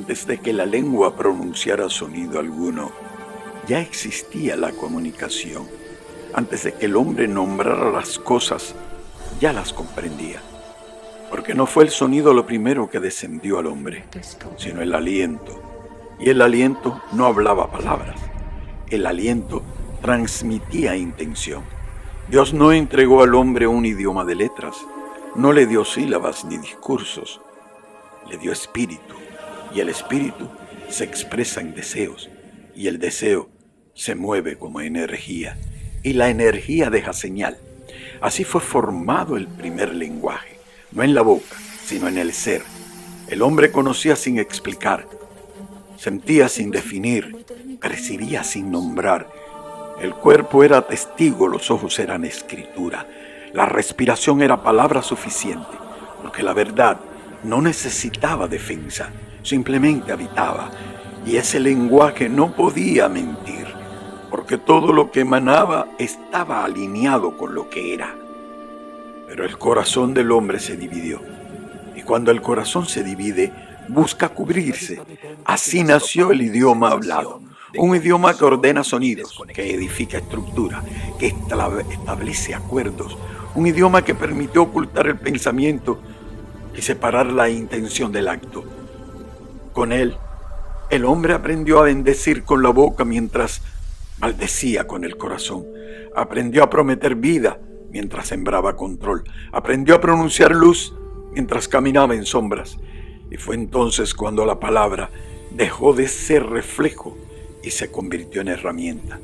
antes de que la lengua pronunciara sonido alguno, ya existía la comunicación. Antes de que el hombre nombrara las cosas, ya las comprendía. Porque no fue el sonido lo primero que descendió al hombre, sino el aliento. Y el aliento no hablaba palabras. El aliento transmitía intención. Dios no entregó al hombre un idioma de letras, no le dio sílabas ni discursos, le dio espíritu. Y el espíritu se expresa en deseos, y el deseo se mueve como energía, y la energía deja señal. Así fue formado el primer lenguaje, no en la boca, sino en el ser. El hombre conocía sin explicar, sentía sin definir, percibía sin nombrar. El cuerpo era testigo, los ojos eran escritura, la respiración era palabra suficiente, porque la verdad no necesitaba defensa, simplemente habitaba, y ese lenguaje no podía mentir, porque todo lo que emanaba estaba alineado con lo que era. Pero el corazón del hombre se dividió, y cuando el corazón se divide, busca cubrirse. Así nació el idioma hablado, un idioma que ordena sonidos, que edifica estructura, que establece acuerdos, un idioma que permitió ocultar el pensamiento y separar la intención del acto. Con él, el hombre aprendió a bendecir con la boca mientras maldecía con el corazón. Aprendió a prometer vida mientras sembraba control. Aprendió a pronunciar luz mientras caminaba en sombras. Y fue entonces cuando la palabra dejó de ser reflejo y se convirtió en herramienta.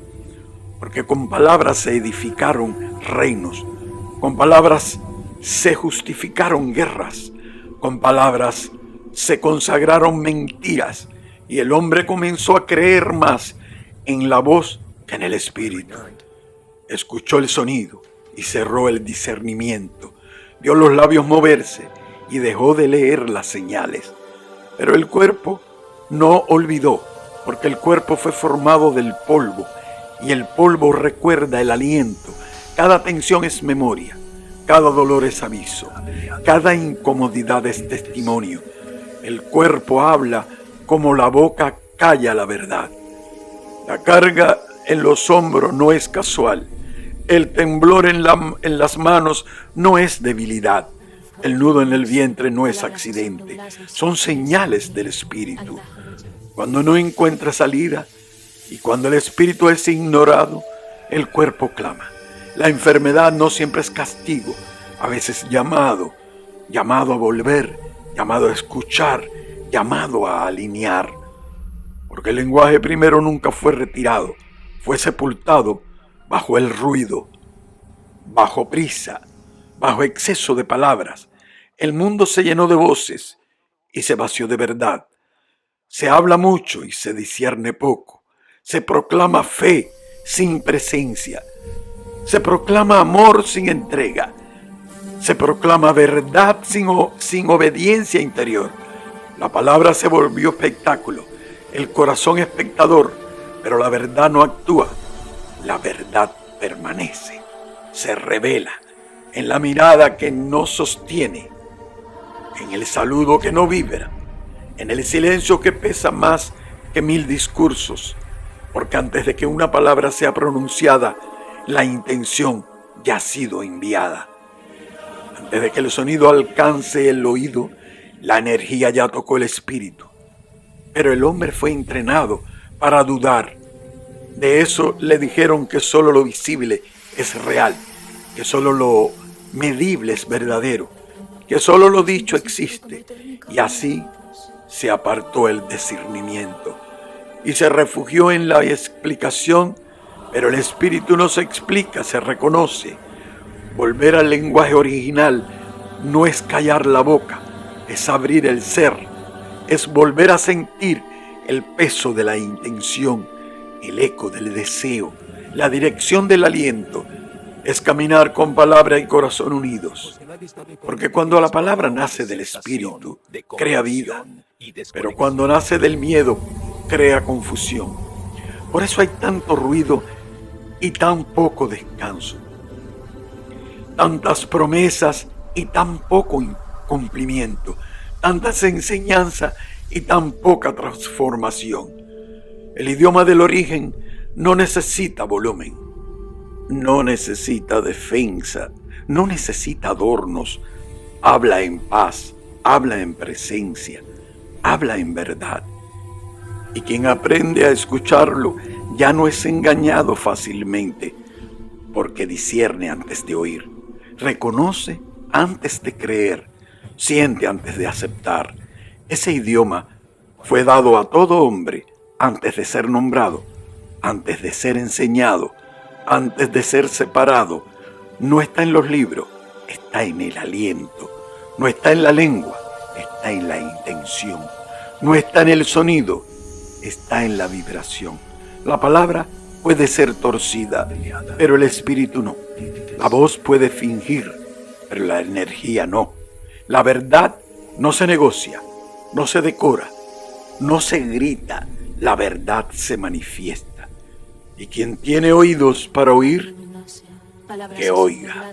Porque con palabras se edificaron reinos, con palabras se justificaron guerras, con palabras se consagraron mentiras, y el hombre comenzó a creer más en la voz que en el espíritu. Escuchó el sonido y cerró el discernimiento, vio los labios moverse y dejó de leer las señales. Pero el cuerpo no olvidó, porque el cuerpo fue formado del polvo, y el polvo recuerda el aliento. Cada tensión es memoria, cada dolor es aviso, cada incomodidad es testimonio. El cuerpo habla como la boca calla la verdad. La carga en los hombros no es casual. El temblor en las manos no es debilidad. El nudo en el vientre no es accidente. Son señales del espíritu. Cuando no encuentra salida y cuando el espíritu es ignorado, el cuerpo clama. La enfermedad no siempre es castigo, a veces llamado a volver, llamado a escuchar, llamado a alinear. Porque el lenguaje primero nunca fue retirado, fue sepultado bajo el ruido, bajo prisa, bajo exceso de palabras. El mundo se llenó de voces y se vació de verdad. Se habla mucho y se discierne poco. Se proclama fe sin presencia. Se proclama amor sin entrega. Se proclama verdad sin obediencia interior. La palabra se volvió espectáculo. El corazón espectador, pero la verdad no actúa. La verdad permanece, se revela en la mirada que no sostiene, en el saludo que no vibra, en el silencio que pesa más que 1000 discursos, porque antes de que una palabra sea pronunciada, la intención ya ha sido enviada. Antes de que el sonido alcance el oído, la energía ya tocó el espíritu. Pero el hombre fue entrenado para dudar. De eso le dijeron que solo lo visible es real, que solo lo medible es verdadero, que solo lo dicho existe. Y así se apartó el discernimiento y se refugió en la explicación, pero el espíritu no se explica, se reconoce. Volver al lenguaje original no es callar la boca, es abrir el ser. Es volver a sentir el peso de la intención, el eco del deseo, la dirección del aliento. Es caminar con palabra y corazón unidos. Porque cuando la palabra nace del espíritu, crea vida. Pero cuando nace del miedo, crea confusión. Por eso hay tanto ruido y tan poco descanso. Tantas promesas y tan poco cumplimiento. Tantas enseñanzas y tan poca transformación. El idioma del origen no necesita volumen, no necesita defensa, no necesita adornos. Habla en paz, habla en presencia, habla en verdad. Y quien aprende a escucharlo ya no es engañado fácilmente, porque discierne antes de oír, reconoce antes de creer, siente antes de aceptar. Ese idioma fue dado a todo hombre antes de ser nombrado, antes de ser enseñado, antes de ser separado. No está en los libros, está en el aliento. No está en la lengua, está en la intención. No está en el sonido, está en la vibración. La palabra puede ser torcida, pero el espíritu no. La voz puede fingir, pero la energía no. La verdad no se negocia, no se decora, no se grita. La verdad se manifiesta. Y quien tiene oídos para oír, que oiga.